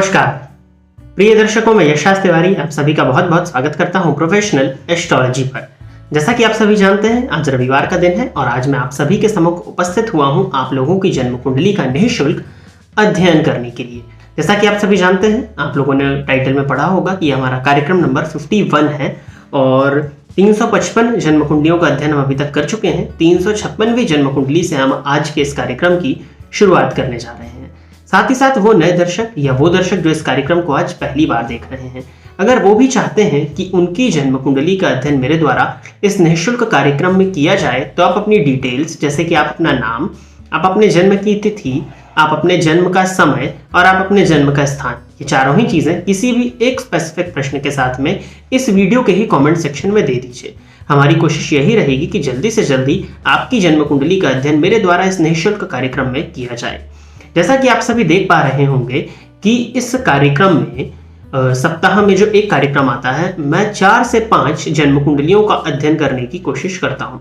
नमस्कार प्रिय दर्शकों, मैं यश तिवारी आप सभी का बहुत बहुत स्वागत करता हूं प्रोफेशनल एस्ट्रोलॉजी पर। जैसा कि आप सभी जानते हैं, आज रविवार का दिन है और आज मैं आप सभी के सम्मुख उपस्थित हुआ हूं आप लोगों की जन्म कुंडली का निःशुल्क अध्ययन करने के लिए। जैसा कि आप सभी जानते हैं, आप लोगों ने टाइटल में पढ़ा होगा कि हमारा कार्यक्रम नंबर 51 है और 355 जन्म कुंडलियों का अध्ययन हम अभी तक कर चुके हैं। 356वीं जन्म कुंडली से हम आज के इस कार्यक्रम की शुरुआत करने जा रहे हैं। साथ ही साथ वो नए दर्शक या वो दर्शक जो इस कार्यक्रम को आज पहली बार देख रहे हैं, अगर वो भी चाहते हैं कि उनकी जन्म कुंडली का अध्ययन मेरे द्वारा इस निःशुल्क कार्यक्रम में किया जाए, तो आप अपनी डिटेल्स जैसे कि आप अपना नाम, आप अपने जन्म की तिथि, आप अपने जन्म का समय और आप अपने जन्म का स्थान, ये चारों ही चीजें किसी भी एक स्पेसिफिक प्रश्न के साथ में इस वीडियो के ही कमेंट सेक्शन में दे दीजिए। हमारी कोशिश यही रहेगी कि जल्दी से जल्दी आपकी जन्म कुंडली का अध्ययन मेरे द्वारा इस निःशुल्क कार्यक्रम में किया जाए। जैसा कि आप सभी देख पा रहे होंगे कि इस कार्यक्रम में सप्ताह में जो एक कार्यक्रम आता है, मैं 4 से 5 जन्म कुंडलियों का अध्ययन करने की कोशिश करता हूं।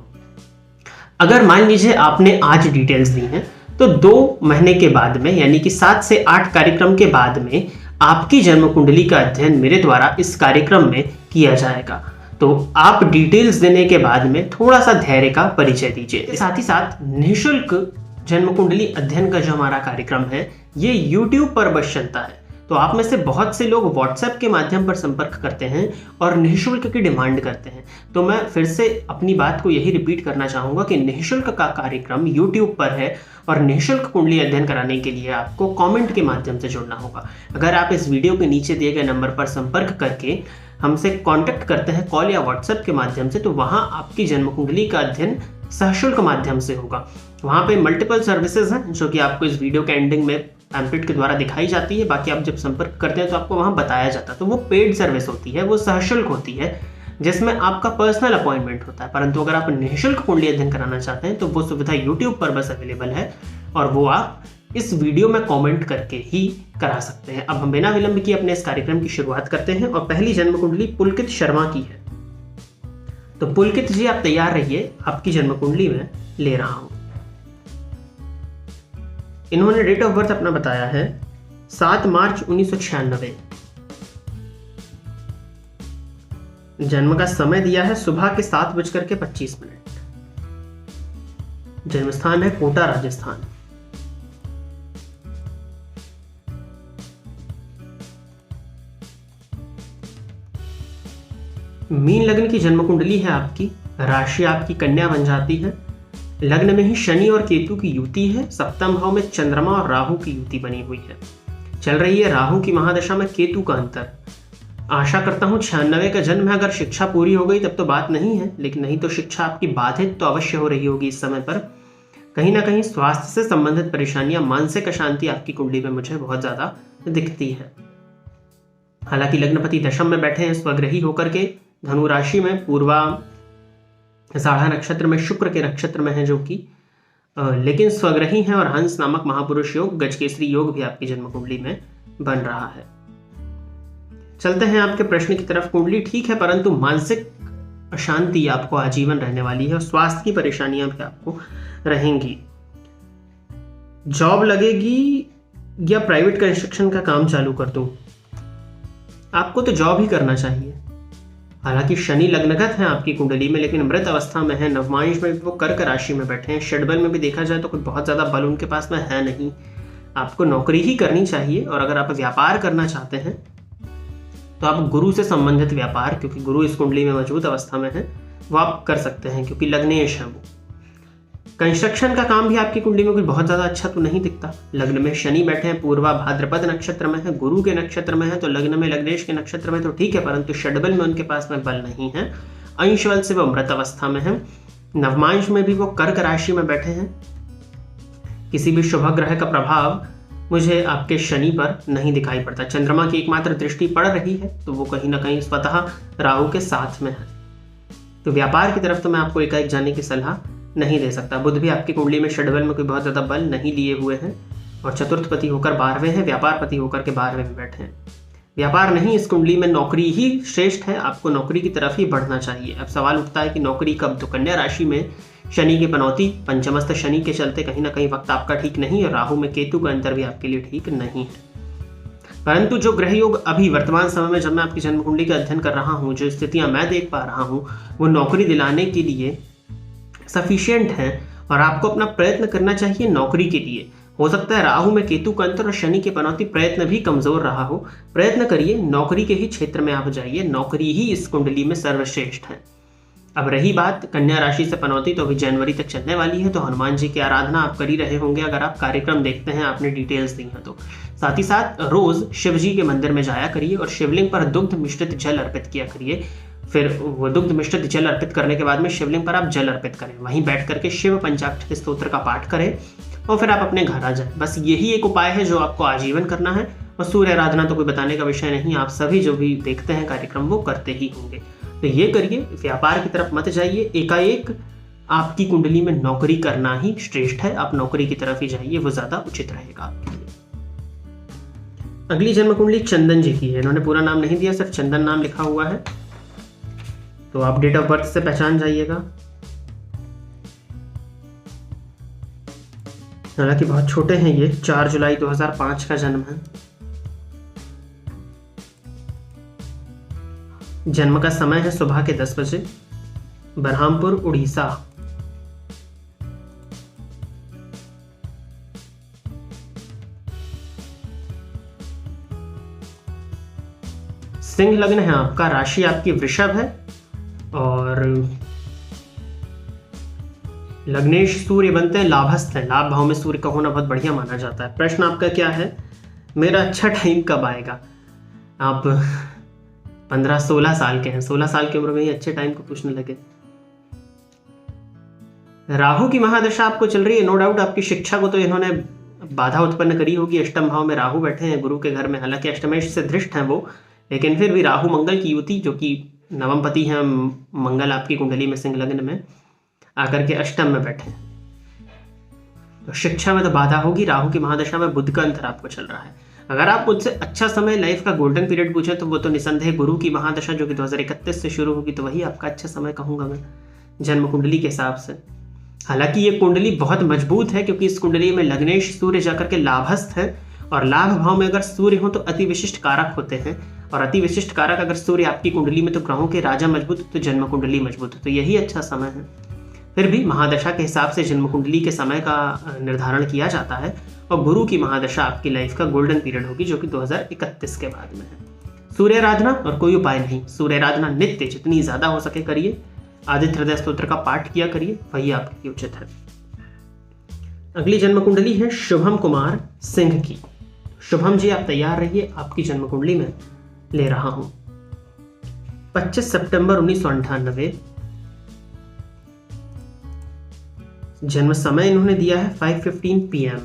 अगर मान लीजिए आपने आज डिटेल्स दी हैं, तो 2 महीने के बाद में यानी कि 7 से 8 कार्यक्रम के बाद में आपकी जन्म कुंडली का अध्ययन मेरे द्वारा इस कार्यक्रम में किया जाएगा। तो आप डिटेल्स देने के बाद में थोड़ा सा धैर्य का परिचय दीजिए। साथ ही साथ निःशुल्क जन्म कुंडली अध्ययन का जो हमारा कार्यक्रम है, ये YouTube पर बस चलता है। तो आप में से बहुत से लोग WhatsApp के माध्यम पर संपर्क करते हैं और निःशुल्क की डिमांड करते हैं। तो मैं फिर से अपनी बात को यही रिपीट करना चाहूँगा कि निःशुल्क का कार्यक्रम YouTube पर है और निःशुल्क कुंडली अध्ययन कराने के लिए आपको कमेंट के माध्यम से जुड़ना होगा। अगर आप इस वीडियो के नीचे दिए गए नंबर पर संपर्क करके हमसे कांटेक्ट करते हैं कॉल या व्हाट्सएप के माध्यम से, तो वहाँ आपकी जन्म कुंडली का अध्ययन सशुल्क माध्यम से होगा। वहाँ पे मल्टीपल सर्विसेज हैं जो कि आपको इस वीडियो के एंडिंग में पैम्पलेट के द्वारा दिखाई जाती है। बाकी आप जब संपर्क करते हैं तो आपको वहाँ बताया जाता है। तो वो पेड सर्विस होती है, वो सशुल्क होती है, जिसमें आपका पर्सनल अपॉइंटमेंट होता है। परंतु अगर आप निःशुल्क कुंडली अध्ययन कराना चाहते हैं तो वो सुविधा यूट्यूब पर बस अवेलेबल है और वो आप इस वीडियो में कमेंट करके ही करा सकते हैं। अब हम बिना विलंब किए अपने इस कार्यक्रम की शुरुआत करते हैं और पहली जन्म कुंडली पुलकित शर्मा की है। तो पुलकित जी, आप तैयार रहिए, आपकी जन्म कुंडली में ले रहा हूं। इन्होंने डेट ऑफ बर्थ अपना बताया है 7 मार्च 1996। जन्म का समय दिया है सुबह के 7:25। जन्म स्थान है कोटा, राजस्थान। मीन लग्न की जन्म कुंडली है आपकी। राशि आपकी कन्या बन जाती है। लग्न में ही शनि और केतु की युति है। सप्तम भाव में चंद्रमा और राहु की युति बनी हुई है। चल रही है राहु की महादशा में केतु का अंतर। आशा करता हूं 96 का जन्म है। अगर शिक्षा पूरी हो गई तब तो बात नहीं है, लेकिन नहीं तो शिक्षा आपकी बाधित तो अवश्य हो रही होगी इस समय पर। कहीं ना कहीं स्वास्थ्य से संबंधित परेशानियां, मानसिक अशांति आपकी कुंडली में मुझे बहुत ज्यादा दिखती है। हालांकि लग्नपति दशम में बैठे हैं स्वग्रही होकर के धनु राशि में, पूर्वा साढ़ा नक्षत्र में, शुक्र के नक्षत्र में है जो कि लेकिन स्वग्रही हैं और हंस नामक महापुरुष योग, गजकेसरी योग भी आपकी जन्म कुंडली में बन रहा है। चलते हैं आपके प्रश्न की तरफ। कुंडली ठीक है, परंतु मानसिक अशांति आपको आजीवन रहने वाली है और स्वास्थ्य की परेशानियां भी आपको रहेंगी। जॉब लगेगी या प्राइवेट कंस्ट्रक्शन का काम चालू कर दूं? आपको तो जॉब ही करना चाहिए। हालांकि शनि लग्नगत है आपकी कुंडली में, लेकिन मृत अवस्था में है। नवमांश में भी वो कर्क राशि में बैठे हैं। षडबल में भी देखा जाए तो कुछ बहुत ज्यादा बल उनके पास में है नहीं। आपको नौकरी ही करनी चाहिए और अगर आप व्यापार करना चाहते हैं तो आप गुरु से संबंधित व्यापार, क्योंकि गुरु इस कुंडली में मजबूत अवस्था में है, वो आप कर सकते हैं क्योंकि लग्नेश है वो। कंस्ट्रक्शन का काम भी आपकी कुंडली में कुछ बहुत ज्यादा अच्छा तो नहीं दिखता। लग्न में शनि बैठे हैं, पूर्वा भाद्रपद नक्षत्र में है, गुरु के नक्षत्र में है, तो लग्न में लग्नेश के नक्षत्र में तो ठीक है, परंतु षडबल में उनके पास में बल नहीं है। अंश बल से वो मृत अवस्था में है। नवमांश में भी वो कर्क राशि में बैठे हैं। किसी भी शुभ ग्रह का प्रभाव मुझे आपके शनि पर नहीं दिखाई पड़ता। चंद्रमा की एकमात्र दृष्टि पड़ रही है तो वो कहीं ना कहीं स्वतः राहु के साथ में है। तो व्यापार की तरफ तो मैं आपको एकाएक जाने की सलाह नहीं दे सकता। बुध भी आपकी कुंडली में षडबल में कोई बहुत ज्यादा बल नहीं लिए हुए हैं और चतुर्थ पति होकर 12वें हैं, व्यापार पति होकर के 12वें में बैठे हैं। व्यापार नहीं, इस कुंडली में नौकरी ही श्रेष्ठ है। आपको नौकरी की तरफ ही बढ़ना चाहिए। अब सवाल उठता है कि नौकरी कब? तो कन्या राशि में शनि की पनौती, पंचमस्थ शनि के चलते कहीं ना कहीं वक्त आपका ठीक नहीं और राहु में केतु का अंतर भी आपके लिए ठीक नहीं है। परंतु जो ग्रह योग अभी वर्तमान समय में जब मैं आपकी जन्म कुंडली का अध्ययन कर रहा हूँ, जो स्थितियां मैं देख पा रहा हूँ, वो नौकरी दिलाने के लिए सफिशिएंट हैं और आपको अपना प्रयत्न करना चाहिए नौकरी के लिए। हो सकता है राहु में केतु का अंतर और शनि के पनौती प्रयत्न भी कमजोर रहा हो। प्रयत्न करिए, नौकरी के ही क्षेत्र में आप जाइए, नौकरी ही इस कुंडली में सर्वश्रेष्ठ है। अब रही बात कन्या राशि से पनौती, तो अभी जनवरी तक चलने वाली है, तो हनुमान जी की आराधना आप कर ही रहे होंगे अगर आप कार्यक्रम देखते हैं, आपने डिटेल्स दी हैं तो। साथ ही साथ रोज शिव जी के मंदिर में जाया करिए और शिवलिंग पर दुग्ध मिश्रित जल अर्पित किया करिए। फिर वो दुग्ध मिश्रित जल अर्पित करने के बाद में शिवलिंग पर आप जल अर्पित करें, वहीं बैठ करके शिव पंचाक्षरी स्तोत्र का पाठ करें और फिर आप अपने घर आ जाए। बस यही एक उपाय है जो आपको आजीवन करना है। और सूर्य आराधना तो कोई बताने का विषय नहीं, आप सभी जो भी देखते हैं कार्यक्रम वो करते ही होंगे। तो ये करिए, व्यापार की तरफ मत जाइए, एकाएक आपकी कुंडली में नौकरी करना ही श्रेष्ठ है, आप नौकरी की तरफ ही जाइए, वो ज्यादा उचित रहेगा आपके लिए। अगली जन्म कुंडली चंदन जी की है, इन्होंने पूरा नाम नहीं दिया, सिर्फ चंदन नाम लिखा हुआ है, तो आप डेट ऑफ बर्थ से पहचान जाइएगा। हालांकि बहुत छोटे हैं ये, 4 जुलाई 2005 का जन्म है। जन्म का समय है सुबह के 10 बजे, बरहामपुर उड़ीसा। सिंह लग्न है आपका, राशि आपकी वृषभ है और लग्नेश सूर्य बनते हैं, लाभस्थ है, लाभ भाव में सूर्य का होना बहुत बढ़िया माना जाता है। प्रश्न आपका क्या है, मेरा अच्छा टाइम कब आएगा? आप 15-16 साल के हैं, 16 साल की उम्र में ही अच्छे टाइम को पूछने लगे। राहु की महादशा आपको चल रही है, नो डाउट आपकी शिक्षा को तो इन्होंने बाधा उत्पन्न करी होगी। अष्टम भाव में राहु बैठे हैं गुरु के घर में, हालांकि अष्टमेश से दृष्ट हैं वो, लेकिन फिर भी राहु मंगल की युति, जो कि नवमपति हैं मंगल आपकी कुंडली में सिंह लग्न में आकर के अष्टम में बैठे, तो शिक्षा में तो बाधा होगी। राहु की महादशा में बुध का अंतर आपको चल रहा है। अगर आप मुझसे अच्छा समय, लाइफ का गोल्डन पीरियड पूछे तो वो तो निसंदेह गुरु की महादशा जो कि 2031 से शुरू होगी, तो वही आपका अच्छा समय कहूंगा मैं जन्म कुंडली के हिसाब से। हालांकि ये कुंडली बहुत मजबूत है क्योंकि इस कुंडली में लग्नेश सूर्य जाकर के लाभस्थ है, और लाभ भाव में अगर सूर्य हो तो अति विशिष्ट कारक होते हैं, और अति विशिष्ट कारक अगर सूर्य आपकी कुंडली में तो ग्रहों के राजा मजबूत, तो जन्म कुंडली मजबूत, तो यही अच्छा समय है। फिर भी महादशा के हिसाब से जन्म कुंडली के समय का निर्धारण किया जाता है, और गुरु की महादशा आपकी लाइफ का गोल्डन पीरियड होगी जो कि 2031 के बाद में है। सूर्य आराधना और कोई उपाय नहीं, सूर्य आराधना नित्य जितनी ज्यादा हो सके करिए, आदित्य हृदय स्तोत्र का पाठ किया करिए, वही आपके लिए उचित है। अगली जन्म कुंडली है शुभम कुमार सिंह की। शुभम जी आप तैयार रहिए, आपकी जन्म कुंडली में ले रहा हूं। 25 सितंबर 1998 जन्म समय इन्होंने दिया है 5:15 PM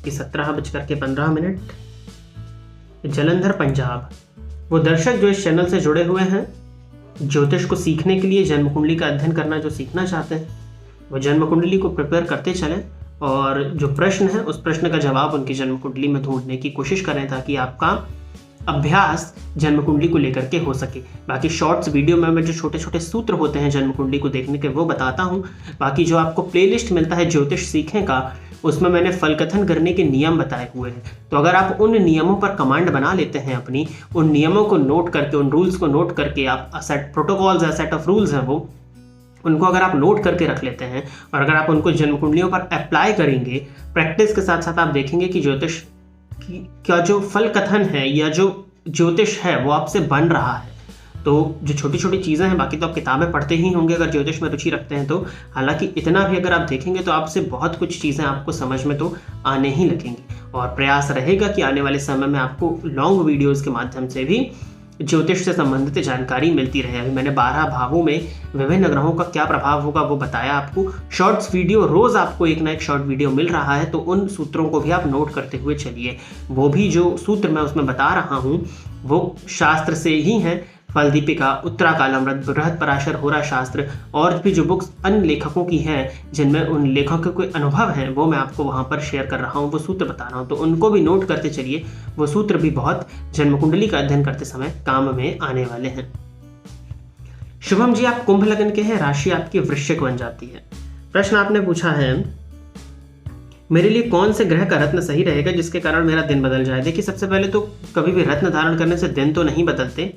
की 17:15। जलंधर पंजाब। वो दर्शक जो इस चैनल से जुड़े हुए हैं, ज्योतिष को सीखने के लिए, जन्म कुंडली का अध्ययन करना जो सीखना चाहते हैं, वो जन्म कुंडली को प्रिपेयर करते चलें और जो प्रश्न है उस प्रश्न का जवाब उनकी जन्म कुंडली में ढूंढने की कोशिश करें ताकि आपका अभ्यास जन्म कुंडली को लेकर के हो सके। बाकी शॉर्ट्स वीडियो में जो छोटे छोटे सूत्र होते हैं जन्म कुंडली को देखने के वो बताता हूँ। बाकी जो आपको प्लेलिस्ट मिलता है ज्योतिष सीखें का, उसमें मैंने फलकथन करने के नियम बताए हुए हैं। तो अगर आप उन नियमों पर कमांड बना लेते हैं अपनी, उन नियमों को नोट करके, उन रूल्स को नोट करके, आप सेट प्रोटोकॉल्स है, सेट ऑफ रूल्स हैं वो, उनको अगर आप नोट करके रख लेते हैं और अगर आप उनको जन्म कुंडलियों पर अप्लाई करेंगे प्रैक्टिस के साथ साथ, आप देखेंगे कि ज्योतिष का जो फल कथन है या जो ज्योतिष है वो आपसे बन रहा है। तो जो छोटी छोटी चीज़ें हैं, बाकी तो आप किताबें पढ़ते ही होंगे अगर ज्योतिष में रुचि रखते हैं तो, हालांकि इतना भी अगर आप देखेंगे तो आपसे बहुत कुछ चीज़ें आपको समझ में तो आने ही लगेंगी। और प्रयास रहेगा कि आने वाले समय में आपको लॉन्ग वीडियोज़ के माध्यम से भी ज्योतिष से संबंधित जानकारी मिलती रहे। अभी मैंने 12 भावों में विभिन्न ग्रहों का क्या प्रभाव होगा वो बताया आपको। शॉर्ट्स वीडियो रोज आपको एक ना एक शॉर्ट वीडियो मिल रहा है, तो उन सूत्रों को भी आप नोट करते हुए चलिए। वो भी जो सूत्र मैं उसमें बता रहा हूँ वो शास्त्र से ही हैं, फल दीपिका, उत्तराकालमृत, बृहद पराशर, होरा शास्त्र, और भी जो बुक्स अन्य लेखकों की हैं जिनमें उन लेखकों के अनुभव हैं वो मैं आपको वहाँ पर शेयर कर रहा हूँ, वो सूत्र बता रहा हूँ, तो उनको भी नोट करते चलिए। वो सूत्र भी बहुत जन्म कुंडली का अध्ययन करते समय काम में आने वाले हैं। शुभम जी आप कुंभ लग्न के हैं, राशि आपकी वृश्चिक बन जाती है। प्रश्न आपने पूछा है मेरे लिए कौन से ग्रह का रत्न सही रहेगा जिसके कारण मेरा दिन बदल जाए? देखिए, सबसे पहले तो कभी भी रत्न धारण करने से दिन तो नहीं बदलते।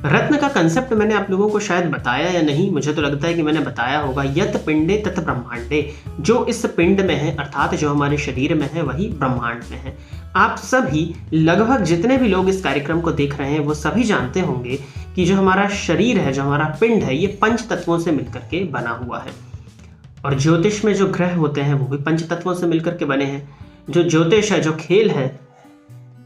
रत्न का कंसेप्ट मैंने आप लोगों को शायद बताया या नहीं, मुझे तो लगता है कि मैंने बताया होगा। यत पिंडे तत ब्रह्मांडे, जो इस पिंड में है अर्थात जो हमारे शरीर में है वही ब्रह्मांड में है। आप सभी लगभग जितने भी लोग इस कार्यक्रम को देख रहे हैं वो सभी जानते होंगे कि जो हमारा शरीर है, जो हमारा पिंड है, ये पंच तत्वों से मिलकर के बना हुआ है। और ज्योतिष में जो ग्रह होते हैं वो भी पंच तत्वों से मिलकर के बने हैं। जो ज्योतिष है, जो खेल है,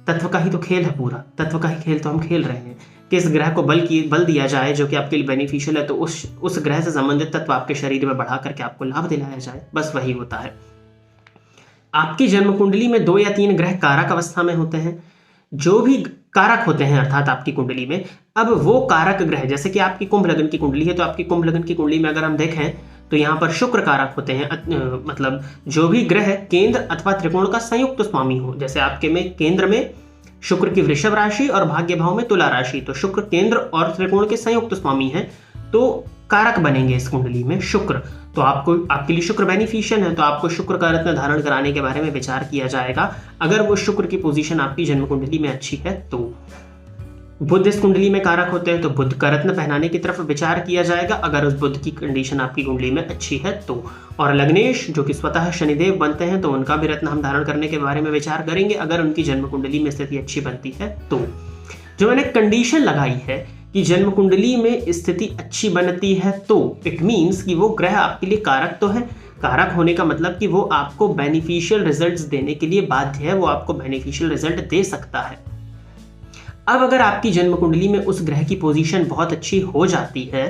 तत्व का ही तो खेल है, पूरा तत्व का ही खेल तो हम खेल रहे हैं। किस ग्रह को बल दिया जाए जो कि आपके लिए बेनिफिशियल है, तो उस ग्रह से संबंधित तत्व आपके शरीर में बढ़ा करके आपको लाभ दिलाया जाए, बस वही होता है। आपकी जन्म कुंडली में 2 या 3 ग्रह कारक अवस्था में होते हैं। जो भी कारक होते हैं अर्थात आपकी कुंडली में, अब वो कारक ग्रह, जैसे कि आपकी कुंभ लगन की कुंडली है, तो आपकी कुंभ लगन की कुंडली में अगर हम देखें तो यहाँ पर शुक्र कारक होते हैं। मतलब जो भी ग्रह केंद्र अथवा त्रिकोण का संयुक्त स्वामी हो, जैसे आपके में केंद्र में शुक्र की वृषभ राशि और भाग्य भाव में तुला राशि, तो शुक्र केंद्र और त्रिकोण के संयुक्त स्वामी हैं, तो कारक बनेंगे इस कुंडली में शुक्र। तो आपके लिए शुक्र बेनिफिशियल है, तो आपको शुक्र का रत्न धारण कराने के बारे में विचार किया जाएगा अगर वो शुक्र की पोजीशन आपकी जन्म कुंडली में अच्छी है तो। बुध इस कुंडली में कारक होते हैं, तो बुध का रत्न पहनाने की तरफ विचार किया जाएगा अगर उस बुध की कंडीशन आपकी कुंडली में अच्छी है तो। और लग्नेश जो कि स्वतः शनिदेव बनते हैं, तो उनका भी रत्न हम धारण करने के बारे में विचार करेंगे अगर उनकी जन्म कुंडली में स्थिति अच्छी बनती है तो। जो मैंने कंडीशन लगाई है कि जन्म कुंडली में स्थिति अच्छी बनती है तो इट मीन्स कि वो ग्रह आपके लिए कारक तो है। कारक होने का मतलब कि वो आपको बेनिफिशियल रिजल्ट्स देने के लिए बाध्य है, वो आपको बेनिफिशियल रिजल्ट दे सकता है। अब अगर आपकी जन्म कुंडली में उस ग्रह की पोजीशन बहुत अच्छी हो जाती है,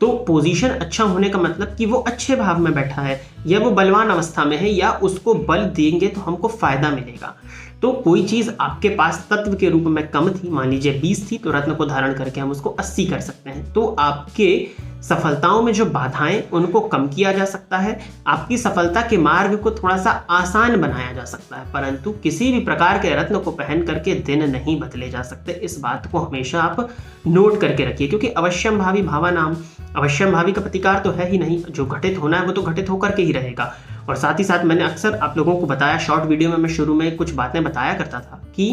तो पोजीशन अच्छा होने का मतलब कि वो अच्छे भाव में बैठा है या वो बलवान अवस्था में है या उसको बल देंगे तो हमको फायदा मिलेगा। तो कोई चीज आपके पास तत्व के रूप में कम थी, मान लीजिए 20 थी, तो रत्न को धारण करके हम उसको 80 कर सकते हैं। तो आपके सफलताओं में जो बाधाएं उनको कम किया जा सकता है, आपकी सफलता के मार्ग को थोड़ा सा आसान बनाया जा सकता है, परंतु किसी भी प्रकार के रत्न को पहन करके दिन नहीं बदले जा सकते। इस बात को हमेशा आप नोट करके रखिए, क्योंकि अवश्यम भावी भावा नाम, अवश्यम भावी का प्रतिकार तो है ही नहीं, जो घटित होना है वो तो घटित होकर के ही रहेगा। और साथ ही साथ मैंने अक्सर आप लोगों को बताया, शॉर्ट वीडियो में मैं शुरू में कुछ बातें बताया करता था कि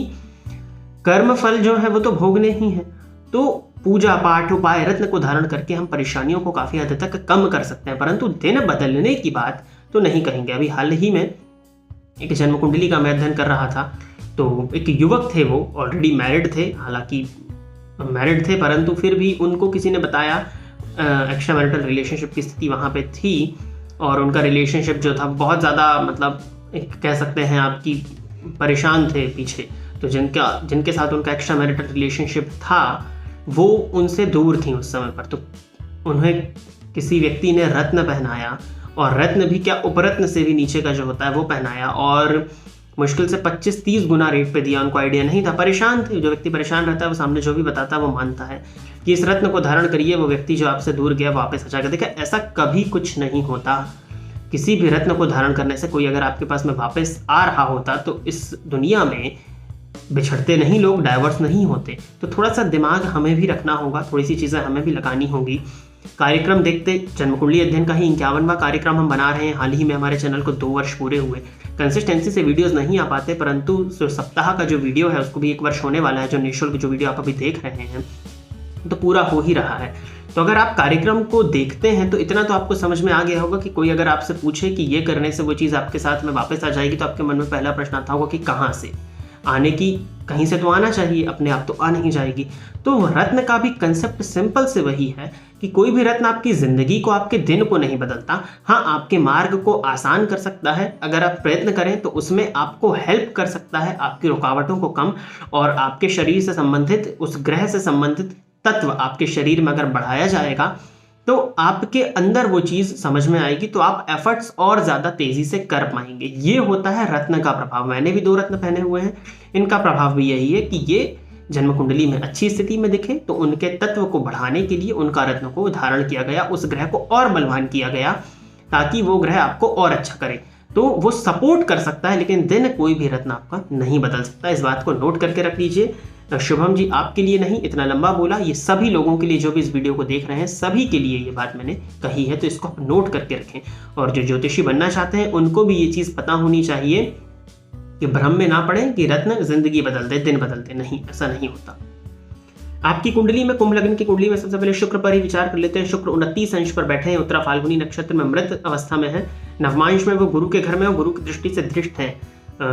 कर्म फल जो है वो तो भोगने ही है, तो पूजा पाठ उपाय रत्न को धारण करके हम परेशानियों को काफी हद तक कम कर सकते हैं, परंतु दिन बदलने की बात तो नहीं कहेंगे। अभी हाल ही में एक जन्म कुंडली का मैं अध्ययन कर रहा था, तो एक युवक थे, वो ऑलरेडी मैरिड थे, हालांकि मैरिड थे परंतु फिर भी उनको किसी ने बताया एक्स्ट्रा मैरिटल रिलेशनशिप की स्थिति वहाँ पे थी और उनका रिलेशनशिप जो था बहुत ज़्यादा, मतलब एक कह सकते हैं आपकी परेशान थे पीछे, तो जिनके साथ उनका एक्स्ट्रा मैरिटल रिलेशनशिप था वो उनसे दूर थी उस समय पर। तो उन्हें किसी व्यक्ति ने रत्न पहनाया, और रत्न भी क्या, उपरत्न से भी नीचे का जो होता है वो पहनाया, और मुश्किल से 25-30 गुना रेट पे दिया। उनको आइडिया नहीं था, परेशान थे। जो व्यक्ति परेशान रहता है वो सामने जो भी बताता है वो मानता है कि इस रत्न को धारण करिए, वो व्यक्ति जो आपसे दूर गया वापस आ जाएगा। देखिए, ऐसा कभी कुछ नहीं होता। किसी भी रत्न को धारण करने से कोई अगर आपके पास में वापस आ रहा होता तो इस दुनिया में बिछड़ते नहीं लोग, डाइवर्स नहीं होते। तो थोड़ा सा दिमाग हमें भी रखना होगा, थोड़ी सी चीज़ें हमें भी लगानी होगी। कार्यक्रम देखते, जन्मकुंडली अध्ययन का ही 51वां कार्यक्रम हम बना रहे हैं। हाल ही में हमारे चैनल को 2 वर्ष पूरे हुए। कंसिस्टेंसी से वीडियोस नहीं आ पाते, परंतु जो सप्ताह का जो वीडियो है उसको भी 1 वर्ष होने वाला है। जो निःशुल्क जो वीडियो आप अभी देख रहे हैं तो पूरा हो ही रहा है। तो अगर आप कार्यक्रम को देखते हैं तो इतना तो आपको समझ में आ गया होगा कि कोई अगर आपसे पूछे कि ये करने से वो चीज़ आपके साथ में वापस आ जाएगी, तो आपके मन में पहला प्रश्न आता होगा कि कहाँ से आने की, कहीं से तो आना चाहिए, अपने आप तो आ नहीं जाएगी। तो रत्न का भी कंसेप्ट सिंपल से वही है कि कोई भी रत्न आपकी जिंदगी को, आपके दिन को नहीं बदलता। हाँ, आपके मार्ग को आसान कर सकता है, अगर आप प्रयत्न करें तो उसमें आपको हेल्प कर सकता है, आपकी रुकावटों को कम, और आपके शरीर से संबंधित, उस ग्रह से संबंधित तत्व आपके शरीर में अगर बढ़ाया जाएगा तो आपके अंदर वो चीज समझ में आएगी, तो आप एफर्ट्स और ज्यादा तेजी से कर पाएंगे। ये होता है रत्न का प्रभाव। मैंने भी 2 रत्न पहने हुए हैं, इनका प्रभाव भी यही है कि ये जन्म कुंडली में अच्छी स्थिति में दिखे तो उनके तत्व को बढ़ाने के लिए उनका रत्न को धारण किया गया, उस ग्रह को और बलवान किया गया ताकि वो ग्रह आपको और अच्छा करे। तो वो सपोर्ट कर सकता है, लेकिन दिन कोई भी रत्न आपका नहीं बदल सकता। इस बात को नोट करके रख लीजिए। शुभम जी आपके लिए नहीं, इतना लंबा बोला, ये सभी लोगों के लिए जो भी इस वीडियो को देख रहे हैं सभी के लिए ये बात मैंने कही है, तो इसको आप नोट करके रखें। और जो ज्योतिषी बनना चाहते हैं उनको भी ये चीज़ पता होनी चाहिए कि भ्रम में ना पड़े कि रत्न जिंदगी बदल दे, दिन बदल दे, नहीं, ऐसा नहीं होता। आपकी कुंडली में, कुंभ लग्न की कुंडली में सबसे पहले शुक्र पर ही विचार कर लेते हैं। शुक्र 29 अंश पर बैठे हैं, उत्तरा फाल्गुनी नक्षत्र में मृत अवस्था में है, नवमांश में वो गुरु के घर में और गुरु की दृष्टि से दृष्ट है।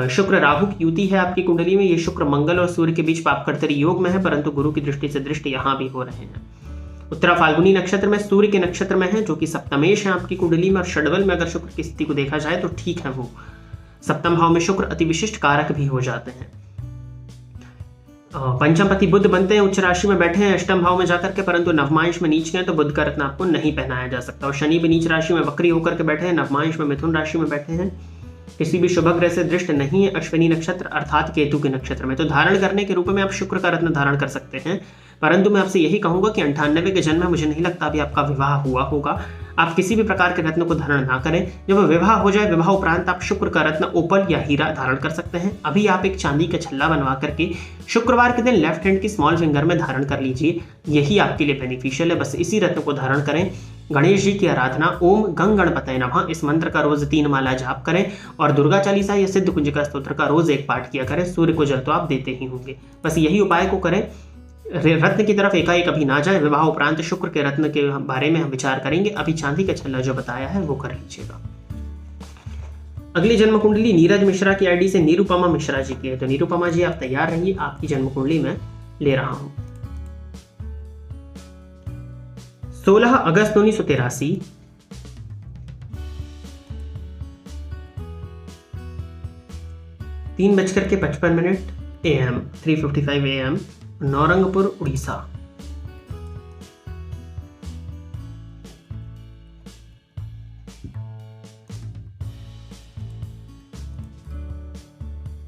शुक्र राहु की युति है आपकी कुंडली में, ये शुक्र मंगल और सूर्य के बीच पापकर्तरी योग में है, परंतु गुरु की दृष्टि से दृष्टि यहाँ भी हो रहे हैं। उत्तरा फाल्गुनी नक्षत्र में सूर्य के नक्षत्र में है, जो कि सप्तमेश है आपकी कुंडली में, और षडबल में अगर शुक्र की स्थिति को देखा जाए तो ठीक है। वो सप्तम भाव में शुक्र अति विशिष्ट कारक भी हो जाते हैं। पंचमपति बुध बनते हैं, उच्च राशि में बैठे हैं अष्टम भाव में जाकर के, परंतु नवमांश में नीच गए तो बुध का रत्न आपको नहीं पहनाया जा सकता। और शनि भी नीच राशि में वक्री होकर के बैठे हैं, नवमांश में मिथुन राशि में बैठे हैं, किसी भी शुभ ग्रह से दृष्ट नहीं है अश्विनी नक्षत्र अर्थात केतु के नक्षत्र में। तो धारण करने के रूप में आप शुक्र का रत्न धारण कर सकते हैं, परंतु मैं आपसे यही कहूंगा कि 98 के जन्म में मुझे नहीं लगता अभी आपका विवाह हुआ होगा। आप किसी भी प्रकार के रत्न को धारण ना करें। जब विवाह हो जाए, विवाह उपरांत आप शुक्र का रत्न ओपल या हीरा धारण कर सकते हैं। अभी आप एक चांदी का छल्ला बनवा करके शुक्रवार के दिन लेफ्ट हैंड की स्मॉल फिंगर में धारण कर लीजिए, यही आपके लिए बेनिफिशियल है। बस इसी रत्न को धारण करें। गणेश जी की आराधना ओम गंग गणपतये नमः इस मंत्र का रोज 3 माला जाप करें, और दुर्गा चालीसा या सिद्ध कुंजिका स्तोत्र का रोज 1 पाठ किया करें। सूर्य को जल तो आप देते ही होंगे, बस यही उपाय को करें। रत्न की तरफ एकाएक अभी ना जाए, विवाह उपरांत शुक्र के रत्न के बारे में हम विचार करेंगे। अभी चांदी का छल्ला जो बताया है वो कर लीजिएगा। अगली जन्म कुंडली नीरज मिश्रा की आईडी से निरुपमा मिश्रा जी की है। तो निरुपमा जी आप तैयार रहिए, आपकी जन्म कुंडली में ले रहा हूं। 16 अगस्त 1983 3:55 AM 3:55 AM नौरंगपुर उड़ीसा।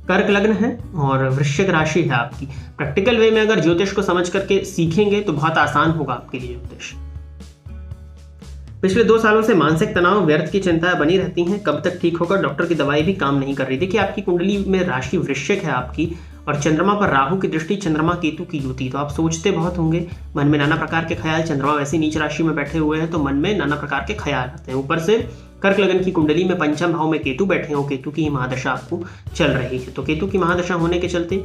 कर्क लग्न है और वृश्चिक राशि है आपकी। प्रैक्टिकल वे में अगर ज्योतिष को समझ करके सीखेंगे तो बहुत आसान होगा आपके लिए ज्योतिष। पिछले 2 सालों से मानसिक तनाव, व्यर्थ की चिंताएं बनी रहती हैं, कब तक ठीक होगा? डॉक्टर की दवाई भी काम नहीं कर रही। देखिए आपकी कुंडली में राशि वृश्चिक है आपकी, और चंद्रमा पर राहु की दृष्टि, चंद्रमा केतु की युति, तो आप सोचते बहुत होंगे, मन में नाना प्रकार के ख्याल। चंद्रमा वैसे नीच राशि में बैठे हुए हैं तो मन में नाना प्रकार के ख्याल आते हैं। ऊपर से कर्क लगन की कुंडली में पंचम भाव में केतु बैठे हो, केतु की महादशा आपको चल रही है। तो केतु की महादशा होने के चलते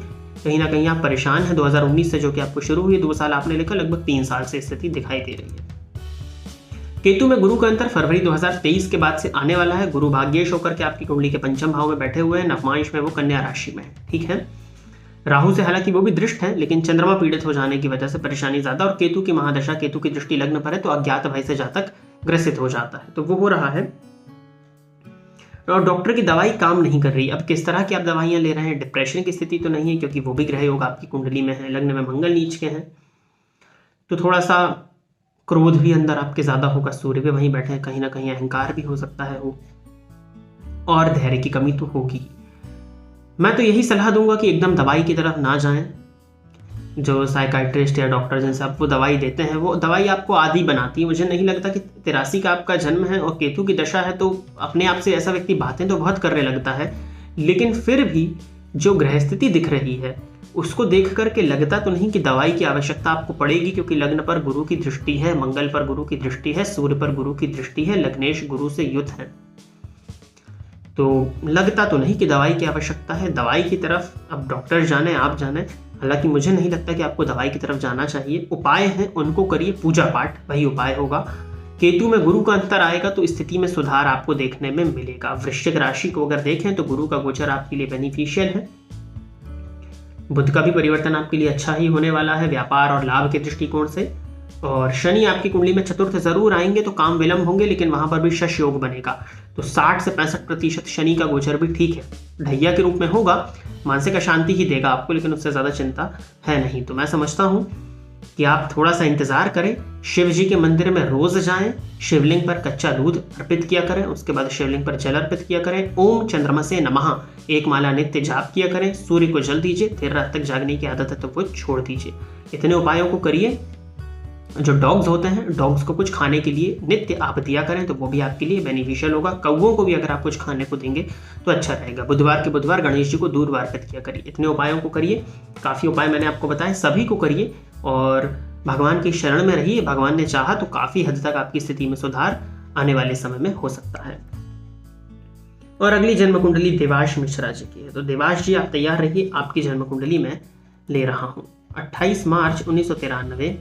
कहीं ना कहीं आप परेशान हैं। 2019 से जो कि आपको शुरू हुई, 2 साल आपने लिखा, लगभग 3 साल से स्थिति दिखाई दे रही है। केतु में गुरु का अंतर फरवरी 2023 के बाद से आने वाला है। गुरु भाग्येश होकर के आपकी कुंडली के पंचम भाव में बैठे हुए हैं, नवमांश में वो कन्या राशि में, ठीक है। राहु से हालांकि वो भी दृष्ट है, लेकिन चंद्रमा पीड़ित हो जाने की वजह से परेशानी ज्यादा, और केतु की महादशा, केतु की दृष्टि लग्न पर है तो अज्ञात भय से जातक ग्रसित हो जाता है, तो वो हो रहा है। और डॉक्टर की दवाई काम नहीं कर रही। अब किस तरह की आप दवाइयां ले रहे हैं? डिप्रेशन की स्थिति तो नहीं है, क्योंकि वो भी ग्रह योग आपकी कुंडली में है, लग्न में मंगल नीच के हैं, तो थोड़ा सा क्रोध भी अंदर आपके ज्यादा होगा। सूर्य भी वहीं बैठे हैं, कहीं ना कहीं अहंकार भी हो सकता है वो, और धैर्य की कमी तो होगी। मैं तो यही सलाह दूंगा कि एकदम दवाई की तरफ ना जाएं। जो साइकाइट्रिस्ट या डॉक्टर जिनसे आप वो दवाई देते हैं, वो दवाई आपको आदी बनाती है। मुझे नहीं लगता कि 83 का आपका जन्म है और केतु की दशा है तो अपने आप से ऐसा व्यक्ति बातें तो बहुत करने लगता है, लेकिन फिर भी जो ग्रह स्थिति दिख रही है उसको देख करके लगता तो नहीं कि दवाई की आवश्यकता आपको पड़ेगी, क्योंकि लग्न पर गुरु की दृष्टि है, मंगल पर गुरु की दृष्टि है, सूर्य पर गुरु की दृष्टि है, लग्नेश गुरु से युत है, तो लगता तो नहीं कि दवाई की आवश्यकता है। दवाई की तरफ अब डॉक्टर जाने, आप जाने, हालांकि मुझे नहीं लगता कि आपको दवाई की तरफ जाना चाहिए। उपाय हैं उनको करिए, पूजा पाठ वही उपाय होगा। केतु में गुरु का अंतर आएगा तो स्थिति में सुधार आपको देखने में मिलेगा। वृश्चिक राशि को अगर देखें तो गुरु का गोचर आपके लिए बेनिफिशियल है। बुध का भी परिवर्तन आपके लिए अच्छा ही होने वाला है व्यापार और लाभ के दृष्टिकोण से। और शनि आपकी कुंडली में चतुर्थ जरूर आएंगे तो काम विलंब होंगे, लेकिन वहां पर भी शश योग बनेगा, तो 60 से 65% शनि का गोचर भी ठीक है, ढैया के रूप में होगा, मानसिक अशांति ही देगा आपको, लेकिन उससे ज्यादा चिंता है नहीं। तो मैं समझता हूं कि आप थोड़ा सा इंतजार करें, शिव जी के मंदिर में रोज जाएं, शिवलिंग पर कच्चा दूध अर्पित किया करें, उसके बाद शिवलिंग पर जल अर्पित किया करें, ओम चंद्रमसे नमः 1 माला नित्य जाप किया करें, सूर्य को जल दीजिए, देर रात तक जागने की आदत है तो वो छोड़ दीजिए। इतने उपायों को करिए, जो डॉग्स होते हैं, डॉग्स को कुछ खाने के लिए नित्य आप दिया करें तो वो भी आपके लिए बेनिफिशियल होगा। कौवों को भी अगर आप कुछ खाने को देंगे तो अच्छा रहेगा। बुधवार के बुधवार गणेश जी को दूध अर्पित किया करिए। इतने उपायों को करिए, काफ़ी उपाय मैंने आपको बताए, सभी को करिए और भगवान की शरण में रहिए। भगवान ने चाहा तो काफ़ी हद तक आपकी स्थिति में सुधार आने वाले समय में हो सकता है। और अगली जन्म कुंडली देवाश मिश्रा जी की है। तो देवाश जी आप तैयार रहिए, आपकी जन्म कुंडली में ले रहा हूं। 28 मार्च 1993,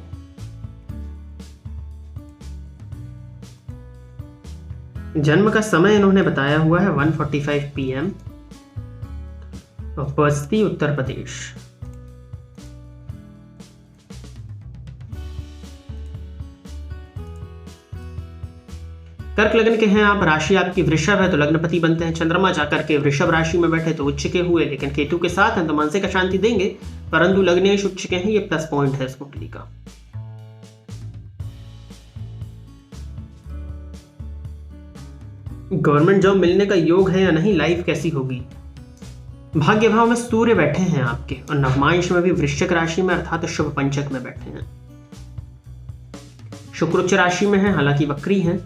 जन्म का समय इन्होंने बताया हुआ है 1:45 PM, बस्ती उत्तर प्रदेश। कर्क लग्न के हैं आप, राशि आपकी वृषभ है तो लग्नपति बनते हैं। चंद्रमा जाकर के वृषभ राशि में बैठे तो उच्च के हुए, लेकिन केतु के साथ हैं तो मानसिक अशांति देंगे, परंतु लग्नेश उच्च के हैं, ये प्लस पॉइंट है इस कुंडली का। गवर्नमेंट जॉब मिलने का योग है या नहीं, लाइफ कैसी होगी। भाग्य भाव में सूर्य बैठे हैं आपके और नवमांश में भी वृश्चिक राशि में अर्थात शुभ पंचक में बैठे हैं। शुक्र उच्च राशि में है, हालांकि वक्री हैं।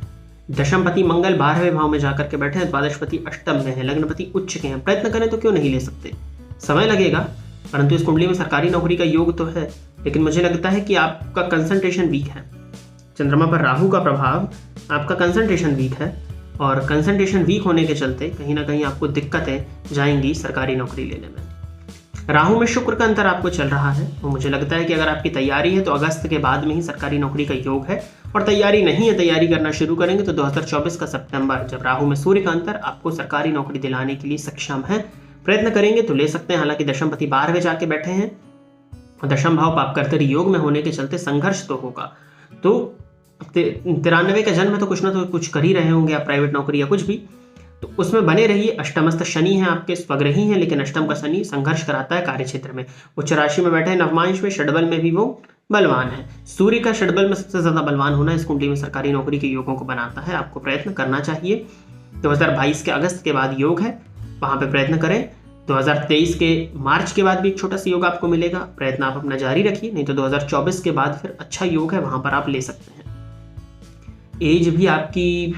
दशमपति मंगल 12वें भाव में जाकर के बैठे हैं, द्वादशपति अष्टम में है, लग्नपति उच्च के हैं। प्रयत्न करें तो क्यों नहीं ले सकते, समय लगेगा, परंतु इस कुंडली में सरकारी नौकरी का योग तो है, लेकिन मुझे लगता है कि आपका कंसंट्रेशन वीक है। चंद्रमा पर राहु का प्रभाव, आपका कंसंट्रेशन वीक है और कंसंट्रेशन वीक होने के चलते कहीं ना कहीं आपको दिक्कतें जाएंगी सरकारी नौकरी लेने में। राहु में शुक्र का अंतर आपको चल रहा है, तो मुझे लगता है कि अगर आपकी तैयारी है तो अगस्त के बाद में ही सरकारी नौकरी का योग है, और तैयारी नहीं है, तैयारी करना शुरू करेंगे तो 2024 का सितंबर, जब राहु में सूर्य का अंतर आपको सरकारी नौकरी दिलाने के लिए सक्षम है। प्रयत्न करेंगे तो ले सकते हैं, हालांकि दशमपति 12वें जाके बैठे हैं और दशम भाव पापकर्तरी योग में होने के चलते संघर्ष तो होगा। तो 93 का जन्म है तो कुछ ना तो कुछ कर ही रहे होंगे आप, प्राइवेट नौकरी या कुछ भी, तो उसमें बने रहिए। अष्टमस्थ शनि है आपके, स्वग्रही हैं, लेकिन अष्टम का शनि संघर्ष कराता है कार्य क्षेत्र में। उच्च राशि में बैठे हैं, नवमांश में, षडबल में भी वो बलवान है। सूर्य का षडबल में सबसे ज्यादा बलवान होना इस कुंडली में सरकारी नौकरी के योगों को बनाता है। आपको प्रयत्न करना चाहिए। 2022 के अगस्त के बाद योग है, वहां पे प्रयत्न करें। 2023 के मार्च के बाद भी एक छोटा सा योग आपको मिलेगा, प्रयत्न आप अपना जारी रखिए, नहीं तो 2024 के बाद फिर अच्छा योग है, वहां पर आप ले सकते हैं। एज भी आपकी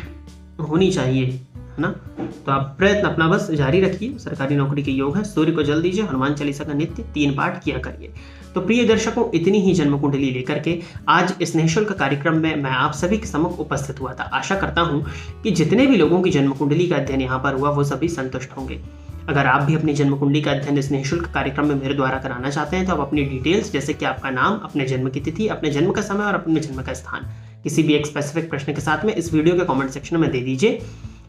होनी चाहिए, है ना, तो आप प्रयत्न अपना बस जारी रखिए। सरकारी नौकरी के योग है। सूर्य को जल दीजिए, हनुमान चालीसा का नित्य 3 पाठ किया करिए। तो प्रिय दर्शकों, इतनी ही जन्म कुंडली लेकर के आज इस निःशुल्क कार्यक्रम में मैं आप सभी के सम्मुख उपस्थित हुआ था। आशा करता हूं कि जितने भी लोगों की जन्म कुंडली का अध्ययन यहाँ पर हुआ वो सभी संतुष्ट होंगे। अगर आप भी अपनी जन्म कुंडली का अध्ययन इस निःशुल्क कार्यक्रम में मेरे द्वारा कराना चाहते हैं तो आप अपनी डिटेल्स, जैसे कि आपका नाम, अपने जन्म की तिथि, अपने जन्म का समय और अपने जन्म का स्थान, किसी भी एक स्पेसिफिक प्रश्न के साथ में इस वीडियो के कमेंट सेक्शन में दे दीजिए।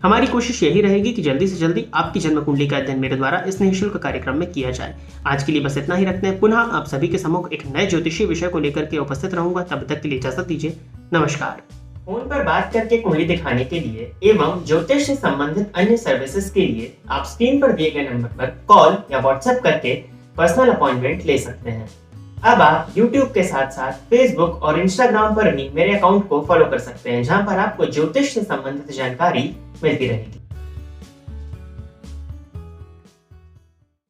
हमारी कोशिश यही रहेगी कि जल्दी से जल्दी आपकी जन्म कुंडली का अध्ययन मेरे द्वारा इस निःशुल्क कार्यक्रम में किया जाए। आज के लिए बस इतना ही रखते हैं। पुनः आप सभी के सम्मुख एक नए ज्योतिषीय विषय को लेकर के उपस्थित रहूंगा। तब तक के लिए इजाजत दीजिए। नमस्कार। फोन पर बात करके कुंडली दिखाने के लिए एवं ज्योतिष से संबंधित अन्य सर्विसेज के लिए आप स्क्रीन पर दिए गए नंबर पर कॉल या व्हाट्सएप करके पर्सनल अपॉइंटमेंट ले सकते हैं। अब आप YouTube के साथ साथ Facebook और Instagram पर भी मेरे अकाउंट को फॉलो कर सकते हैं, जहां पर आपको ज्योतिष से संबंधित जानकारी मिलती रहेगी।